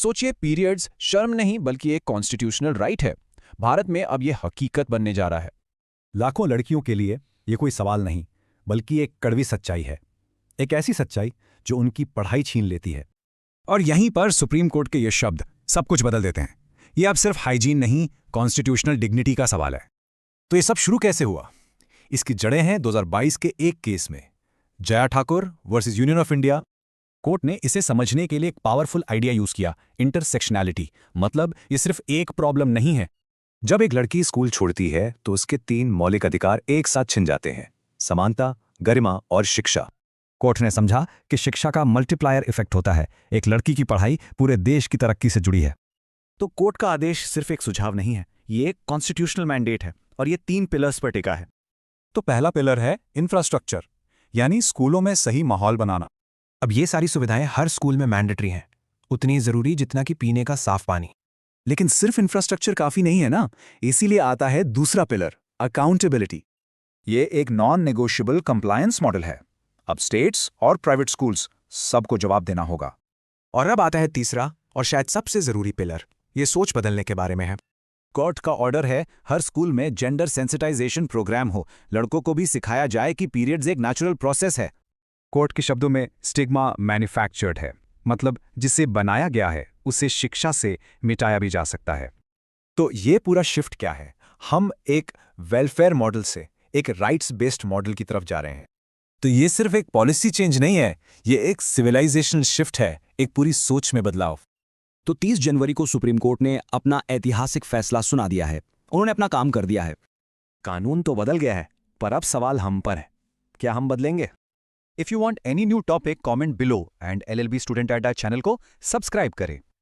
सोचिए, पीरियड्स शर्म नहीं बल्कि एक कॉन्स्टिट्यूशनल राइट है। भारत में अब ये हकीकत बनने जा रहा है। लाखों लड़कियों के लिए ये कोई सवाल नहीं, बल्कि एक कड़वी सच्चाई है। एक ऐसी सच्चाई जो उनकी पढ़ाई छीन लेती है। और यहीं पर सुप्रीम कोर्ट के ये शब्द सब कुछ बदल देते हैं। ये अब सिर्फ हाइजीन नहीं, कॉन्स्टिट्यूशनल डिग्निटी का सवाल है। तो ये सब शुरू कैसे हुआ? इसकी जड़ें हैं 2022 के एक केस में, Jaya Thakur versus union of India. Court ने इसे समझने के लिए एक पावरफुल आइडिया यूज किया, इंटरसेक्शनैलिटी। मतलब ये सिर्फ एक प्रॉब्लम नहीं है। जब एक लड़की स्कूल छोड़ती है तो उसके 3 मौलिक अधिकार एक साथ छिन जाते हैं: समानता, गरिमा और शिक्षा। कोर्ट ने समझा कि शिक्षा का मल्टीप्लायर इफेक्ट होता है। एक लड़की की पढ़ाई पूरे देश की तरक्की से जुड़ी है। तो कोर्ट का आदेश सिर्फ एक सुझाव नहीं है, ये एक कॉन्स्टिट्यूशनल मैंडेट है और ये 3 पिलर्स पर टिका है। तो पहला पिलर है इंफ्रास्ट्रक्चर, यानी स्कूलों में सही माहौल बनाना। अब ये सारी सुविधाएं हर स्कूल में मैंडेटरी हैं, उतनी जरूरी जितना कि पीने का साफ पानी। लेकिन सिर्फ इंफ्रास्ट्रक्चर काफी नहीं है ना, इसीलिए आता है दूसरा पिलर, अकाउंटेबिलिटी। ये एक नॉन नेगोशिएबल कंप्लायंस मॉडल है। अब स्टेट्स और प्राइवेट स्कूल्स सबको जवाब देना होगा। और अब आता है तीसरा और शायद सबसे जरूरी पिलर, ये सोच बदलने के बारे में है। कोर्ट का ऑर्डर है हर स्कूल में जेंडर सेंसिटाइजेशन प्रोग्राम हो। लड़कों को भी सिखाया जाए कि पीरियड्स एक नेचुरल प्रोसेस है। कोर्ट के शब्दों में स्टिग्मा मैन्युफैक्चर्ड है, मतलब जिसे बनाया गया है उसे शिक्षा से मिटाया भी जा सकता है। तो ये पूरा शिफ्ट क्या है? हम एक वेलफेयर मॉडल से एक राइट्स बेस्ड मॉडल की तरफ जा रहे हैं। तो ये सिर्फ एक पॉलिसी चेंज नहीं है, ये एक सिविलाइजेशनल शिफ्ट है, एक पूरी सोच में बदलाव। तो 30 जनवरी को सुप्रीम कोर्ट ने अपना ऐतिहासिक फैसला सुना दिया है। उन्होंने अपना काम कर दिया है। कानून तो बदल गया है, पर अब सवाल हम पर है, क्या हम बदलेंगे? If you want any new topic, comment below and LLB student अड्डा चैनल को सब्सक्राइब करें।